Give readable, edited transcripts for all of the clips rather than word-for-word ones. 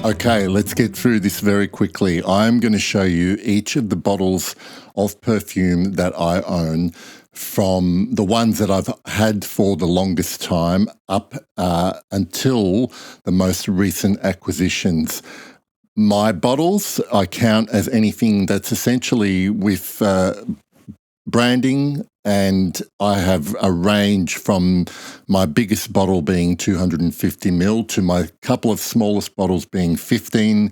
Okay, let's get through this very quickly. I'm going to show you each of the bottles of perfume that I own, from the ones that I've had for the longest time up until the most recent acquisitions. My bottles I count as anything that's essentially with branding, and I have a range from my biggest bottle being 250 ml to my couple of smallest bottles being 15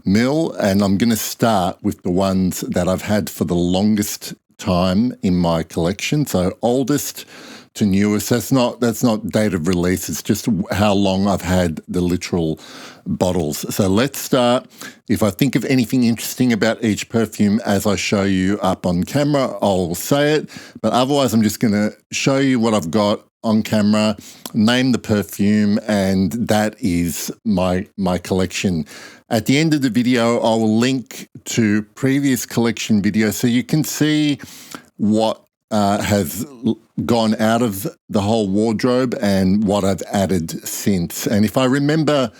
ml. And I'm going to start with the ones that I've had for the longest time in my collection. So oldest to newest. That's not date of release. It's just how long I've had the literal bottles. So let's start. If I think of anything interesting about each perfume as I show you up on camera, I'll say it. But otherwise, I'm just going to show you what I've got on camera, name the perfume, and that is my collection. At the end of the video, I will link to previous collection videos so you can see what has gone out of the whole wardrobe and what I've added since. And if I remember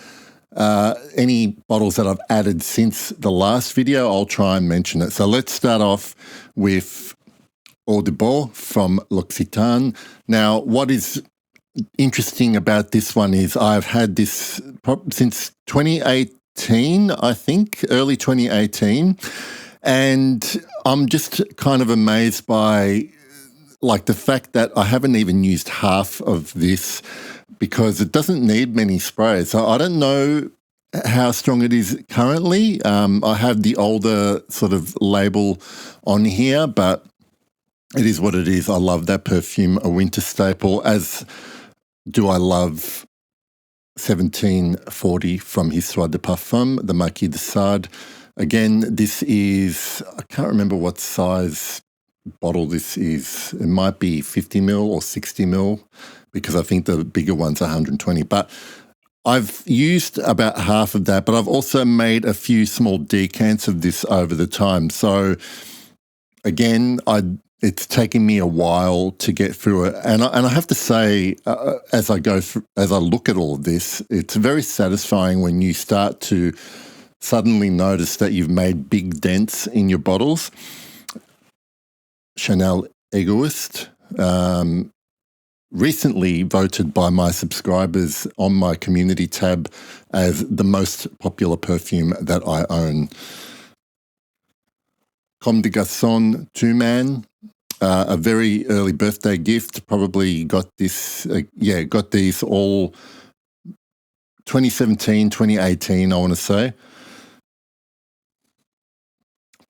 any bottles that I've added since the last video, I'll try and mention it. So let's start off with Eau de Beau from L'Occitane. Now, what is interesting about this one is I've had this since 2018, I think, early 2018. And I'm just kind of amazed by the fact that I haven't even used half of this because it doesn't need many sprays. So I don't know how strong it is currently. I have the older sort of label on here, but it is what it is. I love that perfume, a winter staple, as do I love 1740 from Histoire de Parfum, the Marquis de Sade. Again, this is, I can't remember what size bottle this is. It might be 50 ml or 60 ml because I think the bigger one's 120. But I've used about half of that, but I've also made a few small decants of this over the time. So again, it's taken me a while to get through it. And I have to say, as I look at all of this, it's very satisfying when you start to suddenly notice that you've made big dents in your bottles. Chanel Egoist, recently voted by my subscribers on my community tab as the most popular perfume that I own. Comme des Garçons 2-man, a very early birthday gift. Probably got this, got these all 2017, 2018, I want to say.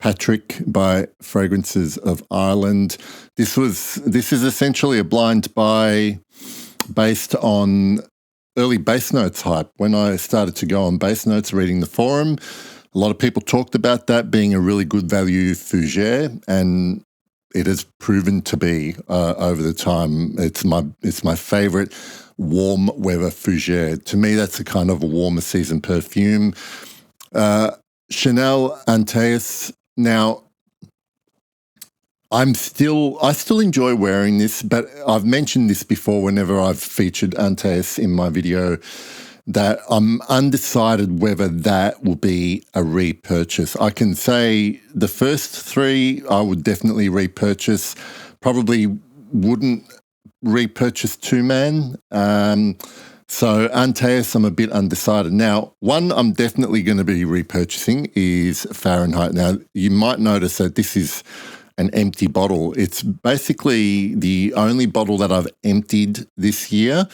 Patrick by Fragrances of Ireland. This is essentially a blind buy based on early Bass Notes hype. When I started to go on Bass Notes, reading the forum, a lot of people talked about that being a really good value fougere, and it has proven to be over the time. It's my favorite warm weather fougere. To me, that's a kind of a warmer season perfume. Chanel Antaeus. Now, I still enjoy wearing this, but I've mentioned this before whenever I've featured Antaeus in my video, that I'm undecided whether that will be a repurchase. I can say the first three I would definitely repurchase, probably wouldn't repurchase 2-man. So Antaeus, I'm a bit undecided. Now, one I'm definitely going to be repurchasing is Fahrenheit. Now, you might notice that this is an empty bottle. It's basically the only bottle that I've emptied this year,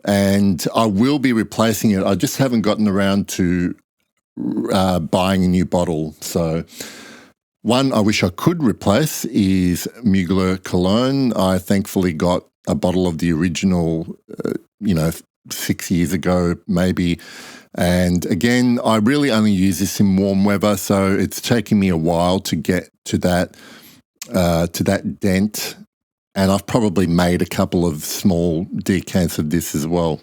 and I will be replacing it. I just haven't gotten around to buying a new bottle. So one I wish I could replace is Mugler Cologne. I thankfully got a bottle of the original, 6 years ago, maybe. And again, I really only use this in warm weather, so it's taking me a while to get to that dent. And I've probably made a couple of small decants of this as well.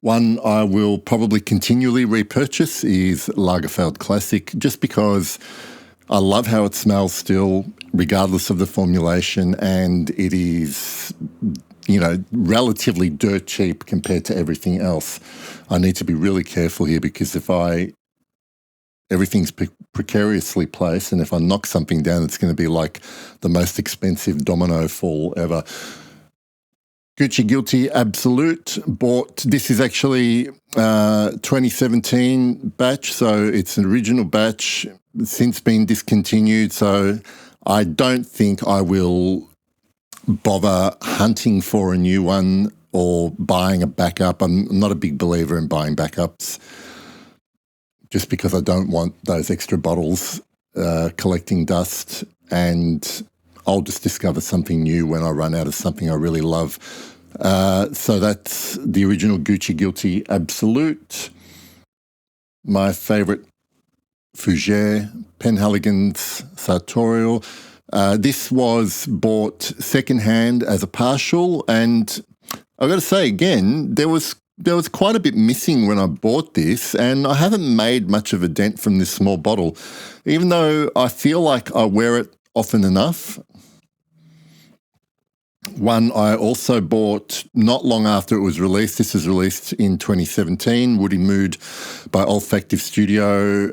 One I will probably continually repurchase is Lagerfeld Classic, just because I love how it smells still, regardless of the formulation, and it is relatively dirt cheap compared to everything else. I need to be really careful here because everything's precariously placed, and if I knock something down, it's going to be like the most expensive domino fall ever. Gucci Guilty Absolute this is actually 2017 batch, so it's an original batch, since been discontinued, so I don't think I will bother hunting for a new one or buying a backup. I'm not a big believer in buying backups just because I don't want those extra bottles collecting dust, and I'll just discover something new when I run out of something I really love. So that's the original Gucci Guilty Absolute. My favourite Fougere, Penhaligon's Sartorial. This was bought secondhand as a partial, and I've got to say again, there was quite a bit missing when I bought this, and I haven't made much of a dent from this small bottle, even though I feel like I wear it often enough. One I also bought not long after it was released. This was released in 2017, Woody Mood by Olfactive Studio.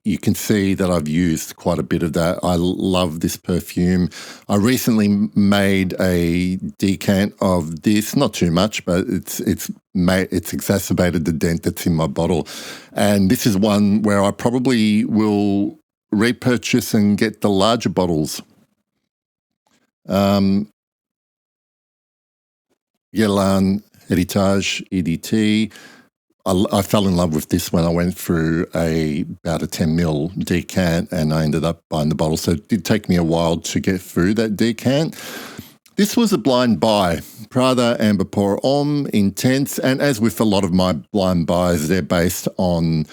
You can see that I've used quite a bit of that. I love this perfume. I recently made a decant of this, not too much, but it's exacerbated the dent that's in my bottle. And this is one where I probably will repurchase and get the larger bottles. Guerlain Heritage EDT. I fell in love with this when I went through about a 10 ml decant, and I ended up buying the bottle. So it did take me a while to get through that decant. This was a blind buy. Prada Amber Pour Homme, Intense, and as with a lot of my blind buys, they're based on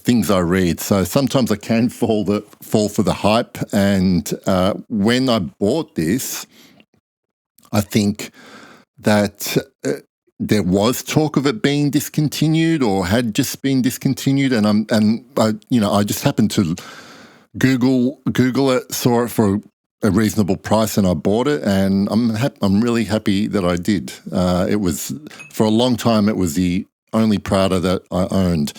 things I read. So sometimes I can fall for the hype. And when I bought this, I think that there was talk of it being discontinued or had just been discontinued, and I just happened to Google it, saw it for a reasonable price, and I bought it, and I'm really happy that I did. It was, for a long time, it was the only Prada that I owned.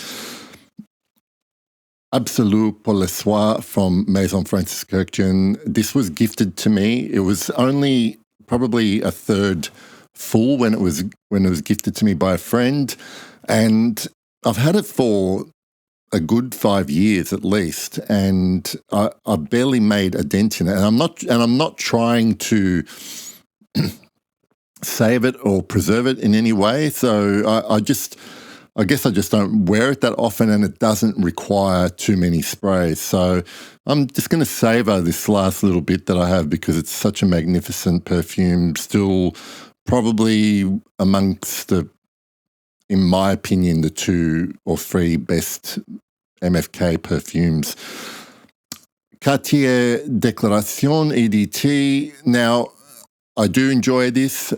Absolu pour le soir from Maison Francis Kurkdjian. This was gifted to me. It was only probably a third full when it was gifted to me by a friend, and I've had it for a good 5 years at least, and I barely made a dent in it. And I'm not trying to save it or preserve it in any way. So I guess I just don't wear it that often, and it doesn't require too many sprays. So I'm just going to savor this last little bit that I have because it's such a magnificent perfume. Still probably amongst in my opinion, the 2 or 3 best MFK perfumes. Cartier Declaration EDT. Now, I do enjoy this.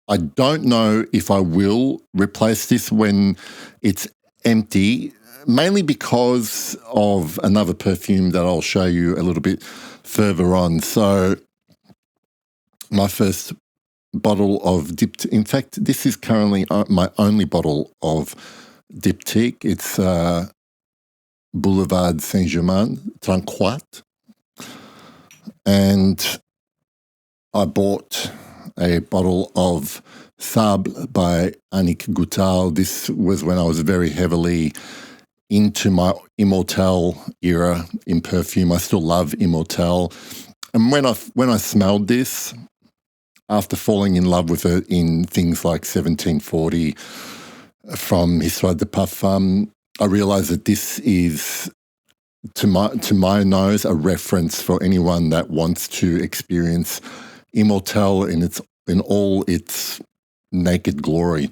I don't know if I will replace this when it's empty, mainly because of another perfume that I'll show you a little bit further on. So my first bottle of Diptyque. In fact, this is currently my only bottle of Diptyque. It's Boulevard Saint-Germain, 34. And I bought a bottle of Sable by Annick Goutal. This was when I was very heavily into my Immortelle era in perfume. I still love Immortelle. And when I smelled this, after falling in love with it in things like 1740 from Histoire de Parfum, I realised that this is, to my nose, a reference for anyone that wants to experience Immortelle in all its naked glory.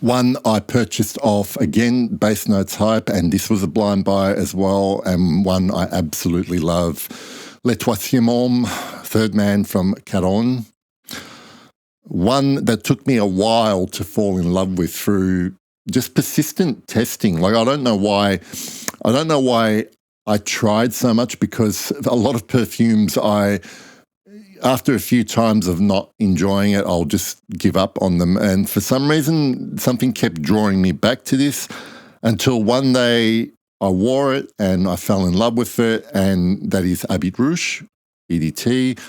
One I purchased off, again, Base Notes Hype, and this was a blind buy as well, and one I absolutely love. Le Troisième Homme, Third Man from Caron. One that took me a while to fall in love with through just persistent testing. Like, I don't know why I tried so much, because a lot of perfumes I after a few times of not enjoying it, I'll just give up on them. And for some reason, something kept drawing me back to this until one day I wore it and I fell in love with it, and that is Habit Rouge, EDT.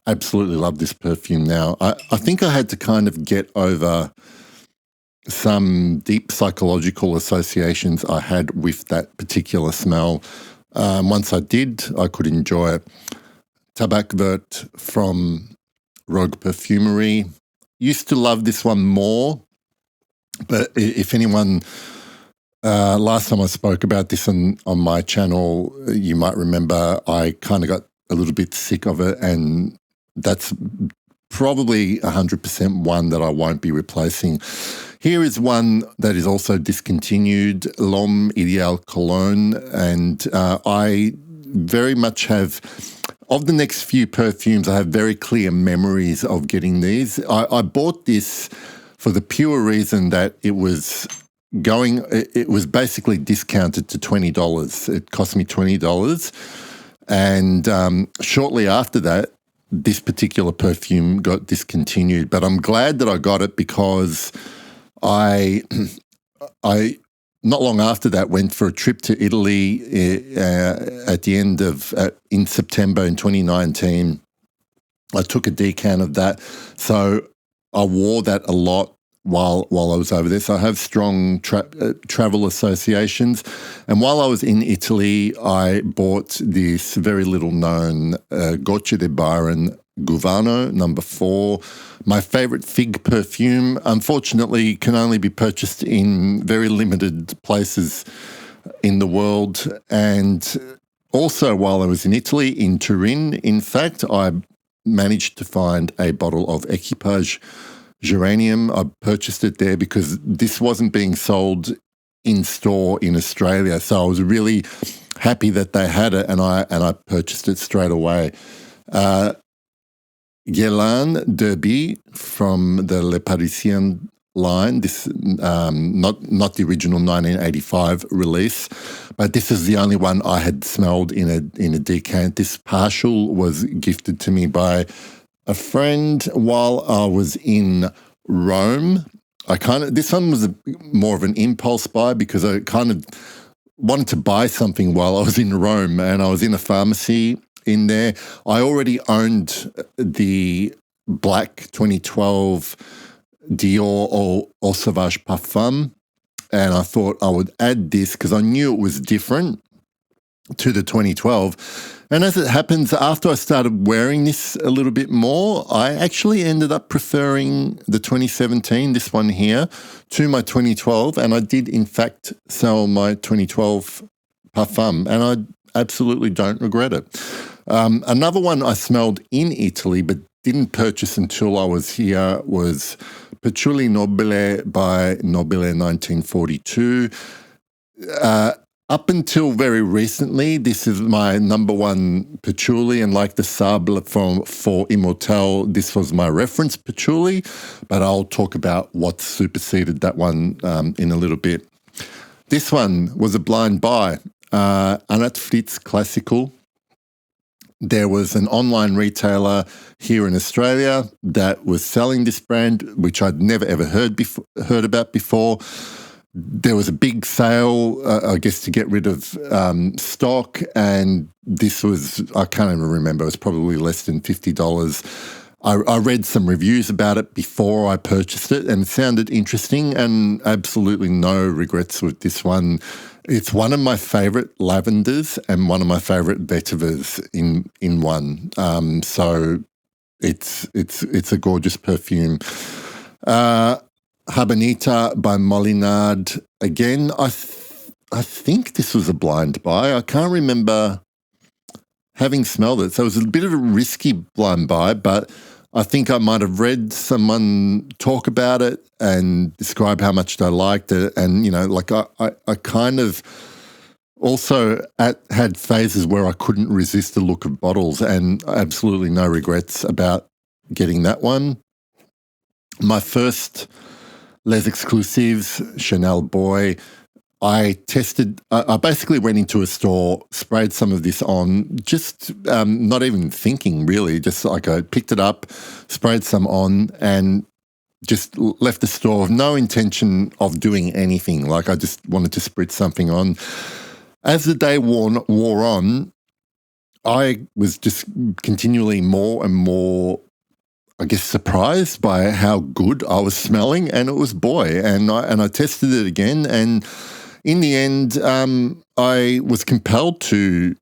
Absolutely love this perfume now. I think I had to kind of get over some deep psychological associations I had with that particular smell. Once I did, I could enjoy it. Tabac Vert from Rogue Perfumery. Used to love this one more, but if anyone, last time I spoke about this on my channel, you might remember I kind of got a little bit sick of it, and that's probably 100% one that I won't be replacing. Here is one that is also discontinued, L'Homme Ideal Cologne, and I very much have, of the next few perfumes, I have very clear memories of getting these. I bought this for the pure reason that it was basically discounted to $20. It cost me $20. And shortly after that, this particular perfume got discontinued. But I'm glad that I got it because I not long after that went for a trip to Italy at the end of in September in 2019. I took a decan of that, so I wore that a lot while I was over there. So I have strong travel associations. And while I was in Italy, I bought this very little known Gocce de Byron Guvano number 4. My favorite fig perfume, unfortunately, can only be purchased in very limited places in the world. And also while I was in Italy, in Turin, in fact, I managed to find a bottle of Equipage Geranium. I purchased it there because this wasn't being sold in store in Australia. So I was really happy that they had it, and I purchased it straight away. Guerlain Derby from the Le Parisien line. This not the original 1985 release, but this is the only one I had smelled in a decant. This partial was gifted to me by a friend while I was in Rome. This one was more of an impulse buy because I kind of wanted to buy something while I was in Rome, and I was in a pharmacy in there. I already owned the black 2012 Dior Eau Sauvage Parfum, and I thought I would add this because I knew it was different to the 2012. And as it happens, after I started wearing this a little bit more, I actually ended up preferring the 2017, this one here, to my 2012. And I did, in fact, sell my 2012 Parfum, and I absolutely don't regret it. Another one I smelled in Italy but didn't purchase until I was here was Patchouli Nobile by Nobile 1942. Up until very recently, this is my number one patchouli, and like the Sable for Immortel, this was my reference patchouli, but I'll talk about what superseded that one in a little bit. This one was a blind buy, Anat Fritz Classical. There was an online retailer here in Australia that was selling this brand, which I'd never ever heard about before. There was a big sale, I guess, to get rid of stock, and this was, I can't even remember, it was probably less than $50. I read some reviews about it before I purchased it, and it sounded interesting, and absolutely no regrets with this one. It's one of my favourite lavenders and one of my favourite vetivers in one. So it's a gorgeous perfume. Habanita by Molinard. Again, I think this was a blind buy. I can't remember having smelled it. So it was a bit of a risky blind buy, but I think I might have read someone talk about it and describe how much they liked it. And, you know, like I kind of also had phases where I couldn't resist the look of bottles, and absolutely no regrets about getting that one. My first Les Exclusives, Chanel Boy. I basically went into a store, sprayed some of this on, just not even thinking really, just like I picked it up, sprayed some on, and just left the store with no intention of doing anything. Like I just wanted to spritz something on. As the day wore on, I was just continually more and more, I guess, surprised by how good I was smelling, and it was Boy. And I tested it again, and in the end, I was compelled to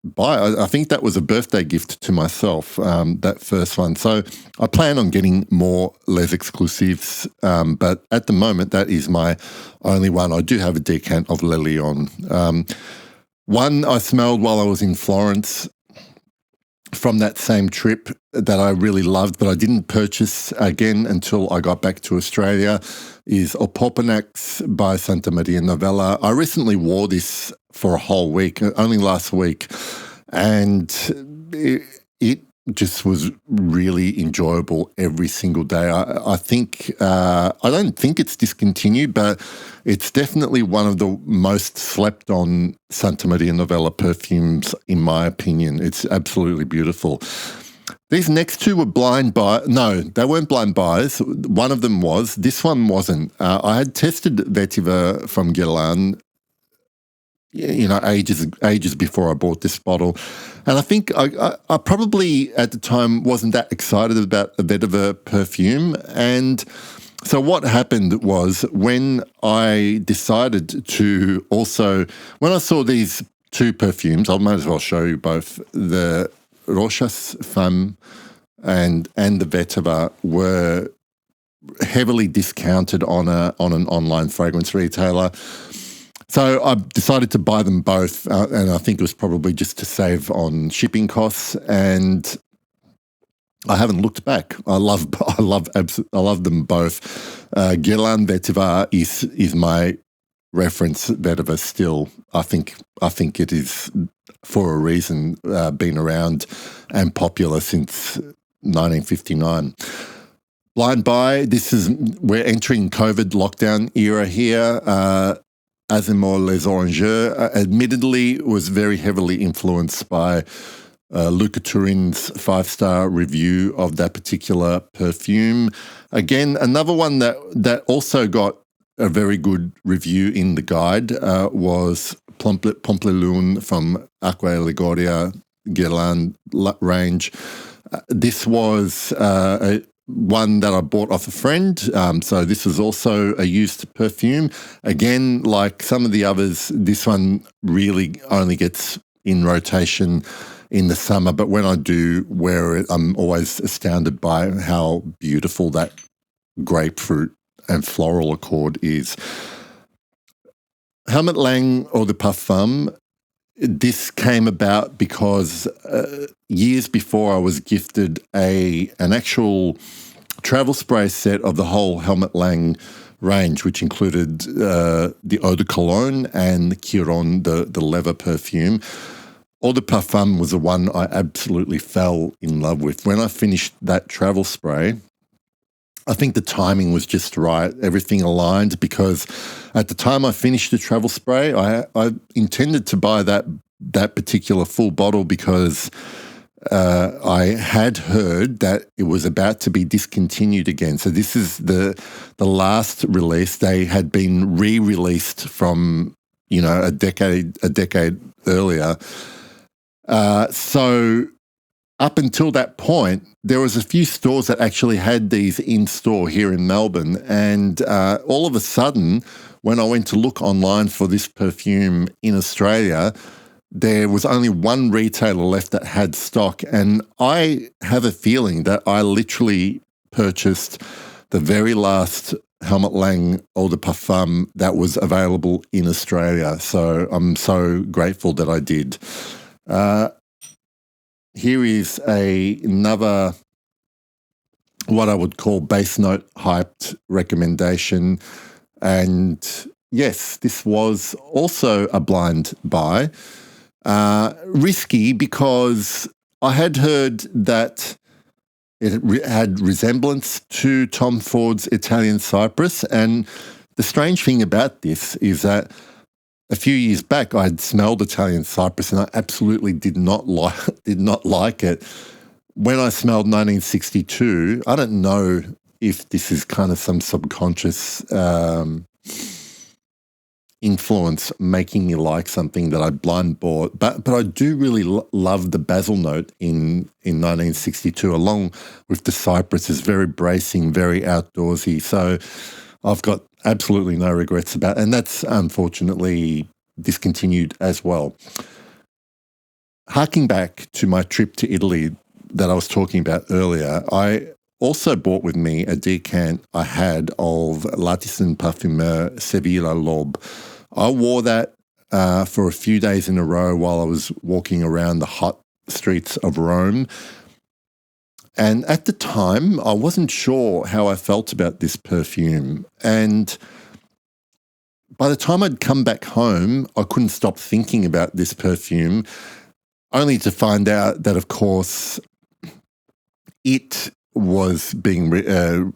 buy. I think that was a birthday gift to myself, that first one. So I plan on getting more Les Exclusives, but at the moment, that is my only one. I do have a decant of Le Lion. One I smelled while I was in Florence from that same trip that I really loved, but I didn't purchase again until I got back to Australia, is Opopanax by Santa Maria Novella. I recently wore this for a whole week, only last week, and it just was really enjoyable every single day. I think, I don't think it's discontinued, but it's definitely one of the most slept on Santa Maria Novella perfumes, in my opinion. It's absolutely beautiful. These next two were blind buy. No, they weren't blind buys. One of them was. This one wasn't. I had tested Vetiver from Guerlain, ages before I bought this bottle. And I think I probably at the time wasn't that excited about a Vetiver perfume. And so what happened was when I decided to also, when I saw these two perfumes, I might as well show you both, the Rochas Femme and the Vetiver were heavily discounted on an online fragrance retailer. So I decided to buy them both, and I think it was probably just to save on shipping costs. And I haven't looked back. I love them both. Guerlain Vetiver is my reference Vetiver still. I think it is, for a reason, been around and popular since 1959. Blind buy. We're entering COVID lockdown era here. Azimor Les Orangers, admittedly, was very heavily influenced by Luca Turin's 5-star review of that particular perfume. Again, another one that also got a very good review in the guide was Pomplelune from Acqua Liguria Guerlain range. This was one that I bought off a friend. So this is also a used perfume. Again, like some of the others, this one really only gets in rotation in the summer. But when I do wear it, I'm always astounded by how beautiful that grapefruit and floral accord is. Helmut Lang Eau de Parfum. This came about because years before I was gifted an actual travel spray set of the whole Helmut Lang range, which included the Eau de Cologne and the Chiron, the leather perfume. Eau de Parfum was the one I absolutely fell in love with. When I finished that travel spray, I think the timing was just right. Everything aligned, because at the time I finished the travel spray, I intended to buy that particular full bottle because I had heard that it was about to be discontinued again. So this is the last release. They had been re-released from a decade earlier. So up until that point, there was a few stores that actually had these in store here in Melbourne, and all of a sudden, when I went to look online for this perfume in Australia, there was only one retailer left that had stock, and I have a feeling that I literally purchased the very last Helmut Lang Eau de Parfum that was available in Australia. So I'm so grateful that I did. Here is another, what I would call base note hyped recommendation. And yes, this was also a blind buy. Risky because I had heard that it had resemblance to Tom Ford's Italian Cypress. And the strange thing about this is that a few years back, I had smelled Italian cypress and I absolutely did not like it. When I smelled 1962, I don't know if this is kind of some subconscious influence making me like something that I blind bought, but I do really love the basil note in 1962, along with the cypress. Is very bracing, very outdoorsy. So I've got absolutely no regrets about, and that's unfortunately discontinued as well. Harking back to my trip to Italy that I was talking about earlier, I also brought with me a decant I had of L'artisan Parfumeur Sevilla Lob. I wore that for a few days in a row while I was walking around the hot streets of Rome. And at the time, I wasn't sure how I felt about this perfume. And by the time I'd come back home, I couldn't stop thinking about this perfume, only to find out that, of course, it was being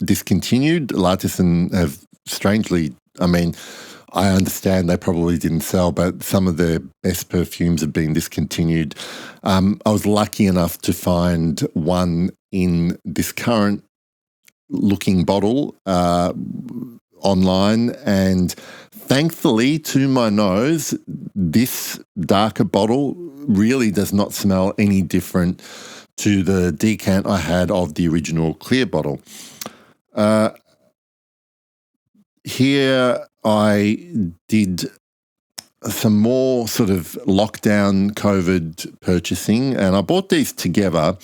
discontinued. L'artisan have strangely, I understand they probably didn't sell, but some of their best perfumes have been discontinued. I was lucky enough to find one in this current looking bottle online, and thankfully, to my nose, this darker bottle really does not smell any different to the decant I had of the original clear bottle. Here I did some more sort of lockdown COVID purchasing, and I bought these together.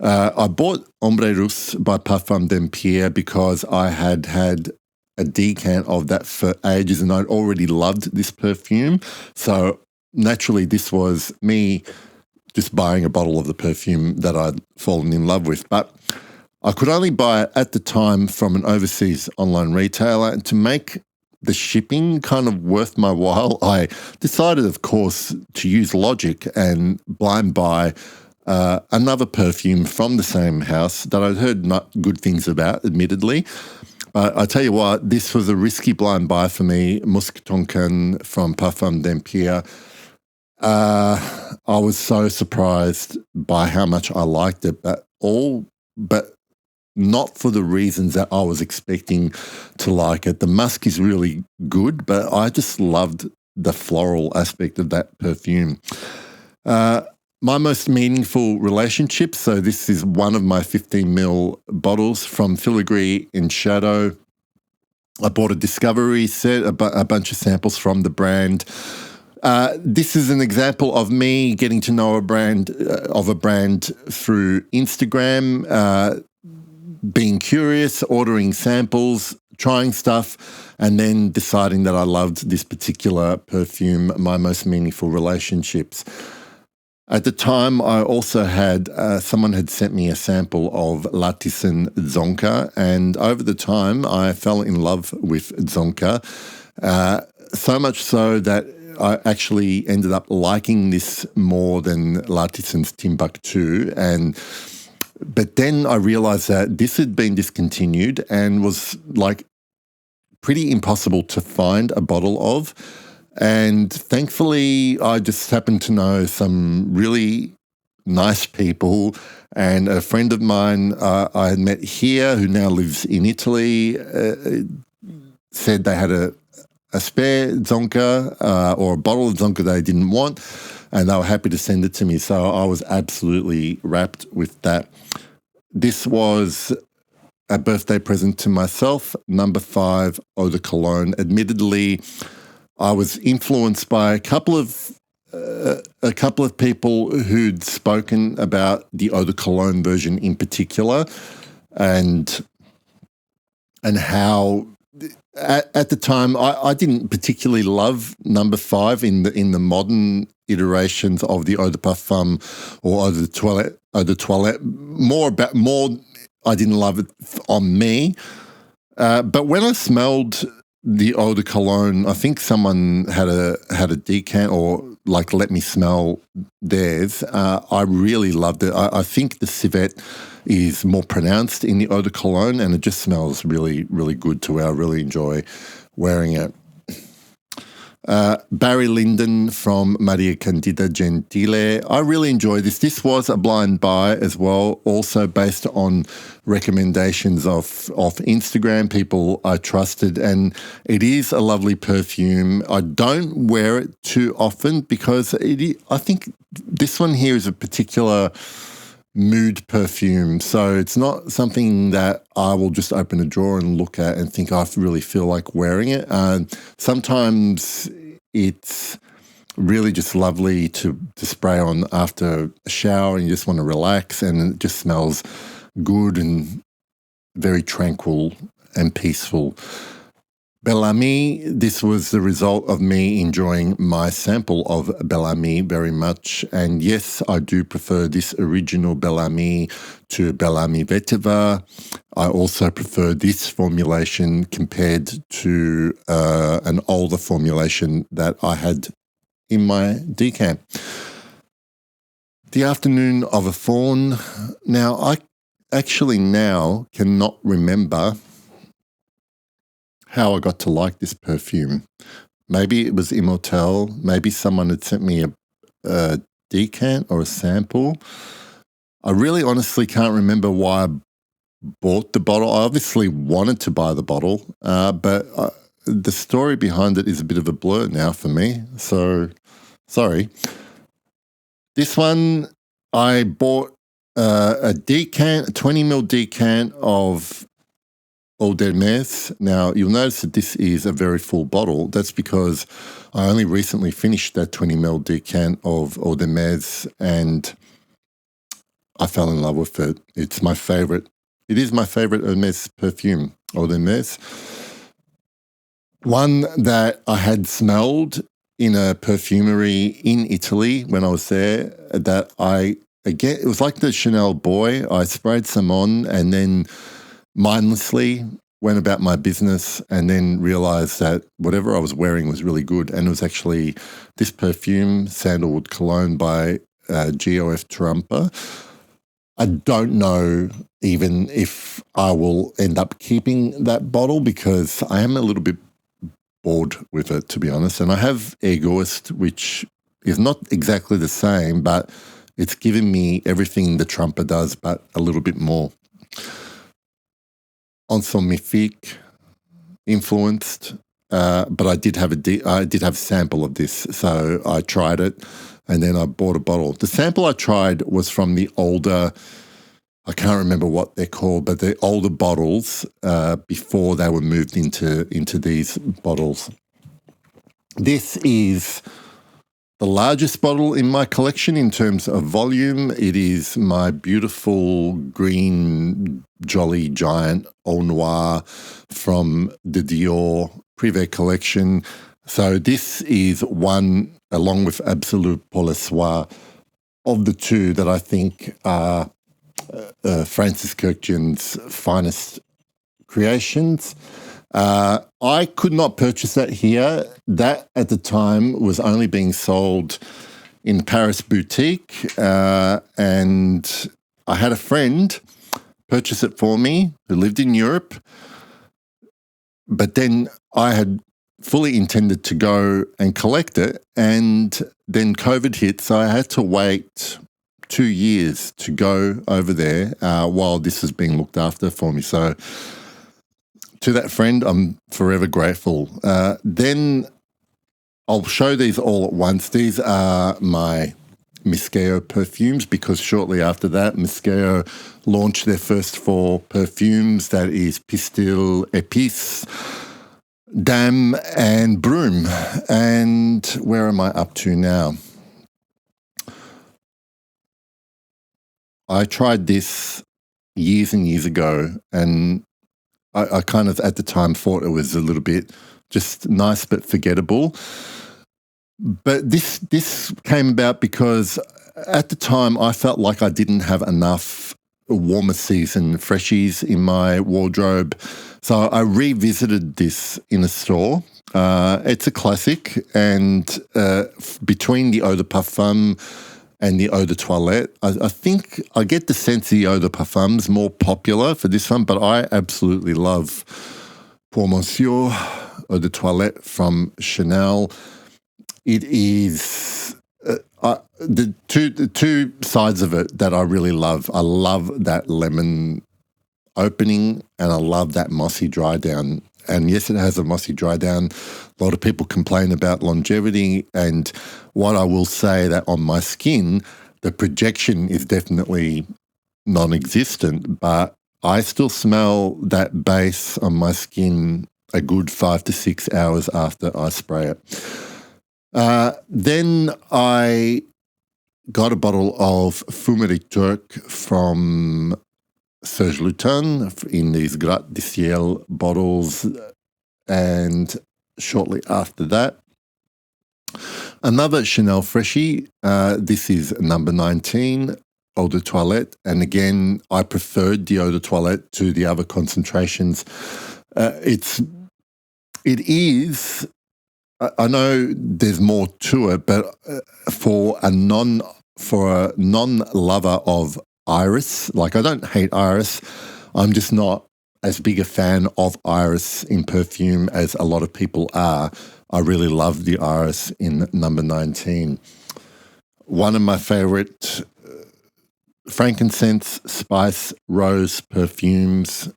I bought Ombre Russe by Parfum d'Empire because I had a decant of that for ages and I'd already loved this perfume. So naturally, this was me just buying a bottle of the perfume that I'd fallen in love with. But I could only buy it at the time from an overseas online retailer, and to make the shipping kind of worth my while, I decided, of course, to use logic and blind buy another perfume from the same house that I'd heard not good things about, admittedly. But I tell you what, this was a risky blind buy for me, Musc Tonkan from Parfum d'Empire. I was so surprised by how much I liked it, but not for the reasons that I was expecting to like it. The musk is really good, but I just loved the floral aspect of that perfume. My most meaningful relationship, so this is one of my 15ml bottles from Filigree in Shadow. I bought a discovery set, a bunch of samples from the brand. This is an example of me getting to know a brand through Instagram, being curious, ordering samples, trying stuff, and then deciding that I loved this particular perfume, my most meaningful relationships. At the time, I also had, someone had sent me a sample of L'artisan Zonka, and over the time, I fell in love with Zonka, so much so that I actually ended up liking this more than L'Artisan's Timbuktu, but then I realized that this had been discontinued and was like pretty impossible to find a bottle of. And thankfully, I just happened to know some really nice people, and a friend of mine I had met here who now lives in Italy said they had a spare Zonka or a bottle of Zonka they didn't want, and they were happy to send it to me. So I was absolutely wrapped with that. This was a birthday present to myself, number 5 Eau de Cologne. Admittedly, I was influenced by a couple of people who'd spoken about the Eau de Cologne version in particular, and how at the time I didn't particularly love number 5 in the modern iterations of the Eau de Parfum or Eau de Toilette. More I didn't love it on me, but when I smelled the Eau de Cologne, I think someone had a decant or like let me smell theirs. I really loved it. I think the civet is more pronounced in the Eau de Cologne, and it just smells really, really good to where I really enjoy wearing it. Barry Lyndon from Maria Candida Gentile. I really enjoy this. This was a blind buy as well, also based on recommendations of Instagram, people I trusted, and it is a lovely perfume. I don't wear it too often because I think this one here is a particular mood perfume. So it's not something that I will just open a drawer and look at and think I really feel like wearing it. Sometimes it's really just lovely to spray on after a shower and you just want to relax, and it just smells good and very tranquil and peaceful. Bellamy, this was the result of me enjoying my sample of Bellamy very much. And yes, I do prefer this original Bellamy to Bellamy Vetiver. I also prefer this formulation compared to an older formulation that I had in my decant. The Afternoon of a Fawn. Now, I actually now cannot remember how I got to like this perfume. Maybe it was Immortelle. Maybe someone had sent me a decant or a sample. I really honestly can't remember why I bought the bottle. I obviously wanted to buy the bottle, but the story behind it is a bit of a blur now for me. So, sorry. This one, I bought a decant, a 20ml decant of Eau d'Hermès. Now, you'll notice that this is a very full bottle. That's because I only recently finished that 20ml decant of Eau d'Hermès and I fell in love with it. It's my favorite. It is my favorite Hermès perfume, Eau d'Hermès. One that I had smelled in a perfumery in Italy when I was there, that again, it was like the Chanel Boy. I sprayed some on and then mindlessly went about my business and then realized that whatever I was wearing was really good. And it was actually this perfume, Sandalwood Cologne by GOF Trumpa. I don't know even if I will end up keeping that bottle because I am a little bit bored with it, to be honest. And I have Egoist, which is not exactly the same, but it's given me everything the Trumpa does, but a little bit more. Ensemmifique influenced, but I did have a sample of this, so I tried it, and then I bought a bottle. The sample I tried was from the older, I can't remember what they're called, but the older bottles before they were moved into these bottles. This is the largest bottle in my collection in terms of volume. It is my beautiful green Jolly Giant Au Noir from the Dior Privé collection. So this is one, along with Absolute Pour le Soir, of the two that I think are Francis Kurkdjian's finest creations. I could not purchase that here. That at the time was only being sold in the Paris boutique, and I had a friend purchase it for me who lived in Europe, but then I had fully intended to go and collect it, and then COVID hit, so I had to wait 2 years to go over there while this was being looked after for me. So to that friend, I'm forever grateful. Then I'll show these all at once. These are my Miskeo perfumes because shortly after that, Miskeo launched their first 4 perfumes. That is Pistil, Épice, Dame and Broom. And where am I up to now? I tried this years and years ago, and I kind of at the time thought it was a little bit just nice but forgettable. But this came about because at the time I felt like I didn't have enough warmer season freshies in my wardrobe. So I revisited this in a store. It's a classic, and between the Eau de Parfum and the Eau de Toilette, I think I get the sense the Eau de Parfum's more popular for this one, but I absolutely love Pour Monsieur Eau de Toilette from Chanel. It is the two sides of it that I really love. I love that lemon opening and I love that mossy dry down. And yes, it has a mossy dry down. A lot of people complain about longevity, and what I will say that on my skin, the projection is definitely non-existent, but I still smell that base on my skin a good 5 to 6 hours after I spray it. Then I got a bottle of Fumeri Turc from Serge Lutens in these Gratte du Ciel bottles, and shortly after that, another Chanel Freshie. This is number 19, Eau de Toilette, and again, I preferred the Eau de Toilette to the other concentrations. It is. I know there's more to it, but for a non-lover of iris, like I don't hate iris, I'm just not as big a fan of iris in perfume as a lot of people are. I really love the iris in number 19. One of my favorite frankincense, spice, rose perfumes,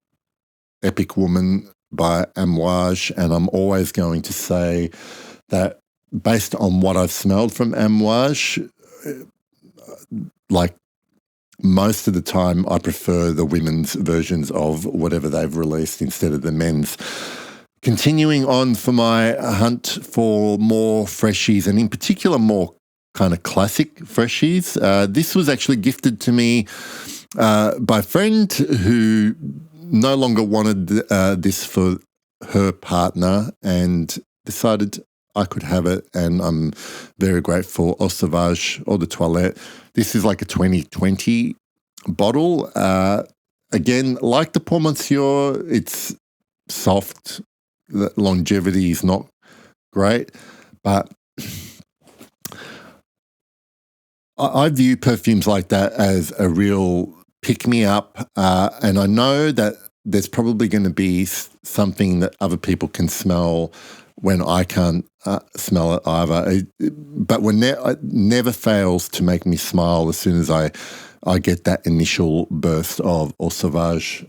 Epic Woman by Amouage, and I'm always going to say that based on what I've smelled from Amouage, like most of the time I prefer the women's versions of whatever they've released instead of the men's. Continuing on for my hunt for more freshies, and in particular more kind of classic freshies. This was actually gifted to me by a friend who no longer wanted this for her partner and decided I could have it, and I'm very grateful. Eau Sauvage, Eau de Toilette. This is like a 2020 bottle. Again, like the Pour Monsieur, it's soft. The longevity is not great, but I view perfumes like that as a real pick-me-up, and I know that there's probably going to be something that other people can smell when I can't smell it either. But it never fails to make me smile as soon as I get that initial burst of Eau Sauvage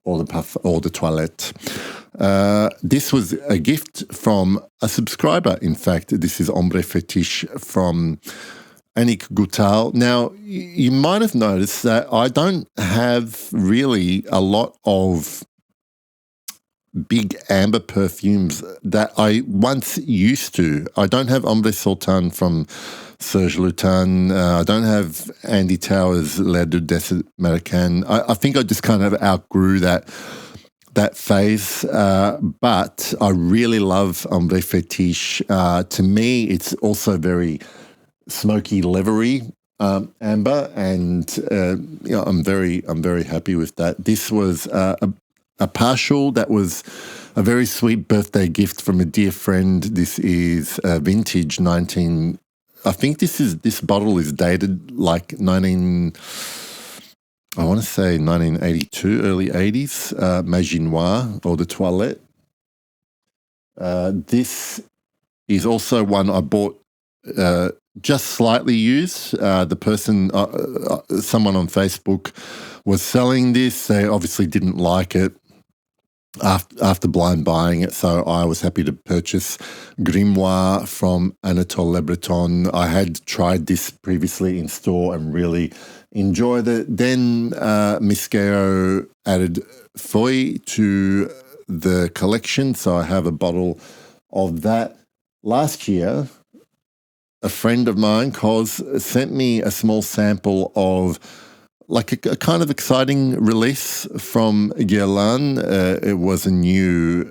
or the Toilette. This was a gift from a subscriber, in fact. This is Ombre Fetiche from Annick Goutal. Now, you might have noticed that I don't have really a lot of big amber perfumes that I once used to. I don't have Ombre Sultan from Serge Lutens. I don't have Andy Towers' La Dudesse Americaine. I think I just kind of outgrew that phase, but I really love Ombre Fetiche. To me, it's also very smoky, leathery amber, and I'm very happy with that. This was a partial that was a very sweet birthday gift from a dear friend. This is vintage 19. I think this bottle is dated like 1982, early 80s. Magie Noire Eau de Toilette. This is also one I bought just slightly used. The person, someone on Facebook was selling this. They obviously didn't like it after blind buying it, so I was happy to purchase Grimoire from Anatole Le Breton. I had tried this previously in store and really enjoyed it. Then Miscao added Foy to the collection, so I have a bottle of that. Last year, a friend of mine, Cos, sent me a small sample of like a kind of exciting release from Guerlain. It was a new,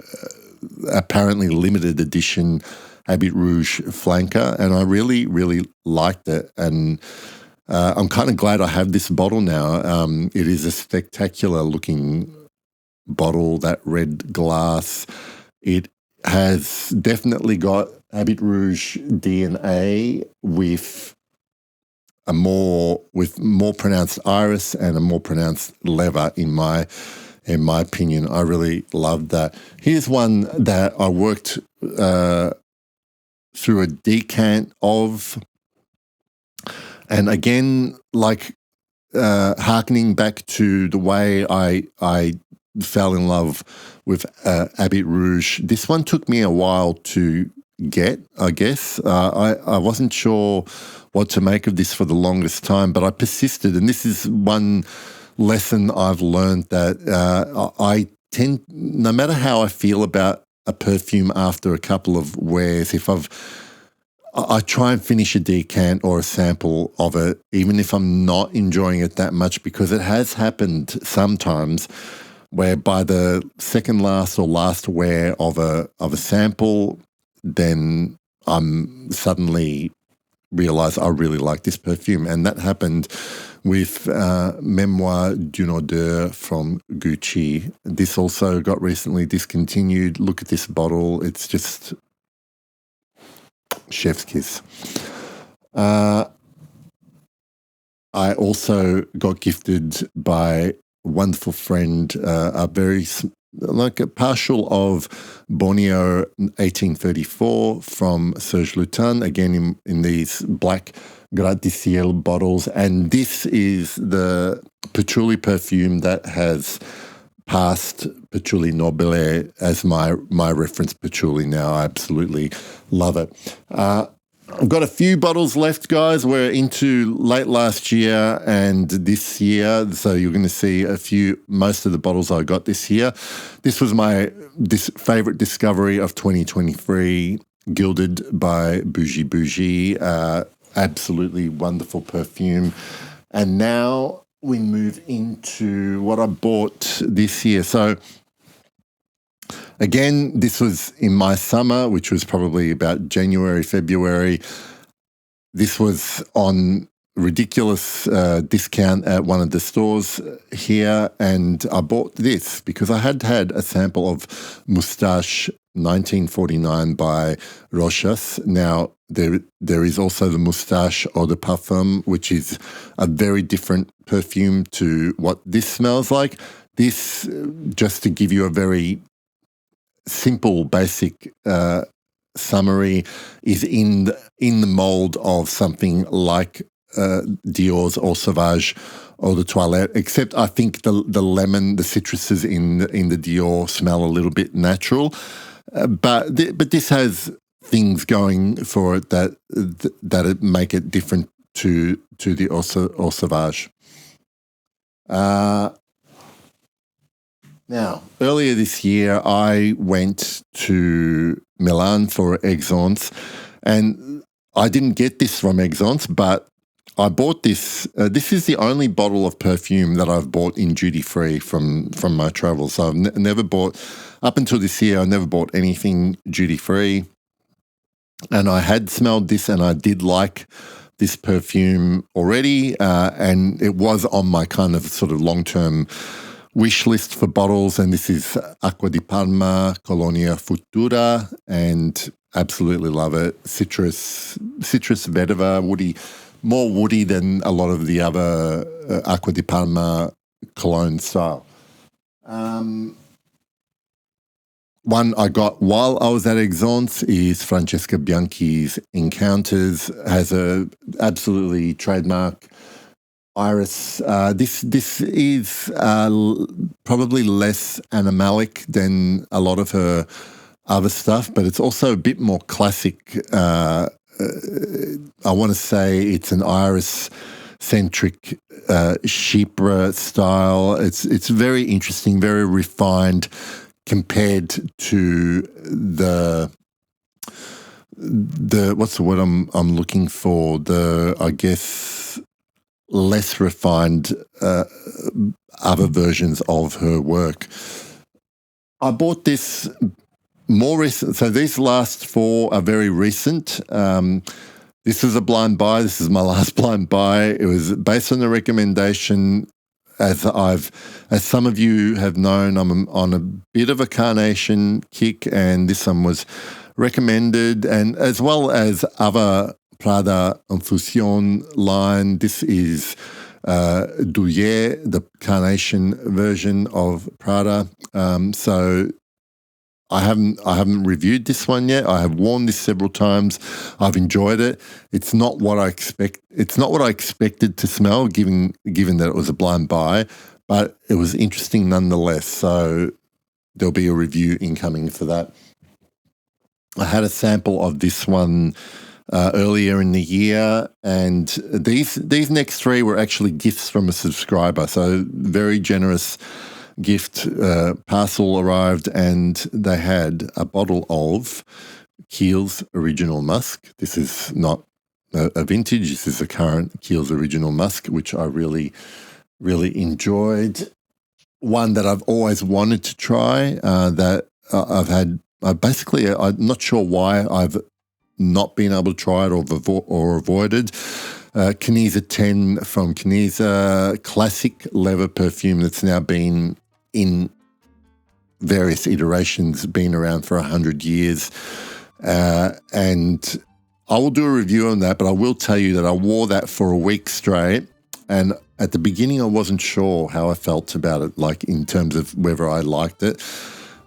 apparently limited edition Habit Rouge flanker, and I really, really liked it. And I'm kind of glad I have this bottle now. It is a spectacular looking bottle, that red glass. It has definitely got Habit Rouge DNA with more pronounced iris and a more pronounced leather in my in my opinion. I really loved that. Here's one that I worked through a decant of. And again, like harkening back to the way I fell in love with Habit Rouge, this one took me a while to get, I guess. I wasn't sure what to make of this for the longest time, but I persisted. And this is one lesson I've learned, that I tend, no matter how I feel about a perfume after a couple of wears, I try and finish a decant or a sample of it, even if I'm not enjoying it that much, because it has happened sometimes where by the second last or last wear of a sample, then I'm suddenly realize I really like this perfume. And that happened with Memoir d'une odeur from Gucci. This also got recently discontinued. Look at this bottle. It's just chef's kiss. I also got gifted by a wonderful friend a very like a partial of Borneo 1834 from Serge Lutin, again in these black gratte-ciel bottles. And this is the patchouli perfume that has passed Patchouli Nobile as my reference patchouli now. I absolutely love it. I've got a few bottles left, guys. We're into late last year and this year, so you're going to see most of the bottles I got this year. This was my favorite discovery of 2023, Gilded by Bougie Bougie. Absolutely wonderful perfume. And now we move into what I bought this year. So again, this was in my summer, which was probably about January, February. This was on ridiculous discount at one of the stores here, and I bought this because I had a sample of Moustache 1949 by Rochas. Now, there is also the Moustache Eau de Parfum, which is a very different perfume to what this smells like. This, just to give you a very simple, basic summary, is in the mold of something like Dior's Eau Sauvage Eau de Toilette, except I think the lemon, the citruses in the Dior smell a little bit natural, but this has things going for it that make it different to the Eau Sauvage. Now, earlier this year, I went to Milan for Exons, and I didn't get this from Exons, but I bought this. This is the only bottle of perfume that I've bought in duty-free from my travels. So I've never bought, up until this year, I never bought anything duty-free. And I had smelled this and I did like this perfume already, and it was on my kind of sort of long-term wish list for bottles, and this is Acqua di Parma Colonia Futura, and absolutely love it. Citrus vetiver, woody, more woody than a lot of the other Acqua di Parma cologne style. One I got while I was at Exons is Francesca Bianchi's Encounters, has a absolutely trademark iris. This is probably less animalic than a lot of her other stuff, but it's also a bit more classic. I want to say it's an iris-centric Chypre style. It's very interesting, very refined compared to the what's the word I'm looking for? I guess less refined other versions of her work. I bought this more recent. So these last four are very recent. This was a blind buy. This is my last blind buy. It was based on a recommendation. As some of you have known, I'm on a bit of a carnation kick, and this one was recommended, and as well as other Prada Infusion line. This is Douillet, the carnation version of Prada. So I haven't reviewed this one yet. I have worn this several times. I've enjoyed it. It's not what I expect. It's not what I expected to smell, given that it was a blind buy, but it was interesting nonetheless. So there'll be a review incoming for that. I had a sample of this one earlier in the year, and these next three were actually gifts from a subscriber. So very generous gift parcel arrived, and they had a bottle of Kiehl's Original Musk. This is not a vintage. This is a current Kiehl's Original Musk, which I really, really enjoyed. One that I've always wanted to try, that I've had. I'm not sure why I've not been able to try it or avoided. Canisa 10 from Canisa, classic leather perfume that's now been in various iterations, been around for 100 years. And I will do a review on that, but I will tell you that I wore that for a week straight. And at the beginning, I wasn't sure how I felt about it, like in terms of whether I liked it.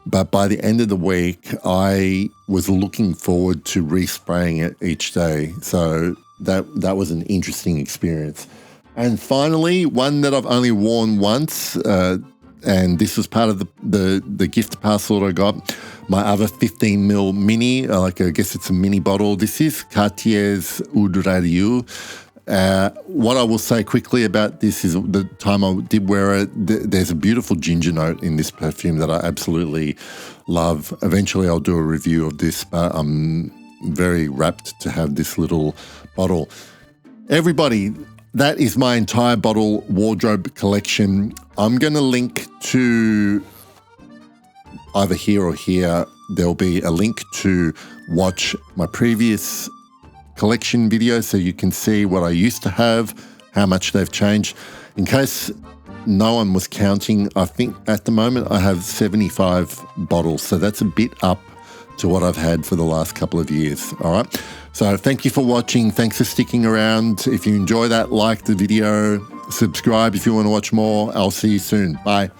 But by the end of the week, I was looking forward to respraying it each day. So that was an interesting experience. And finally, one that I've only worn once, and this was part of the gift parcel that I got, my other 15ml mini, I guess it's a mini bottle. This is Cartier's Oud Radio. What I will say quickly about this is the time I did wear it, there's a beautiful ginger note in this perfume that I absolutely love. Eventually I'll do a review of this, but I'm very rapt to have this little bottle. Everybody, that is my entire bottle wardrobe collection. I'm going to link to either here or here. There'll be a link to watch my previous collection video so you can see what I used to have, how much they've changed. In case no one was counting, I think at the moment I have 75 bottles. So that's a bit up to what I've had for the last couple of years. All right. So thank you for watching. Thanks for sticking around. If you enjoy that, like the video, subscribe if you want to watch more. I'll see you soon. Bye.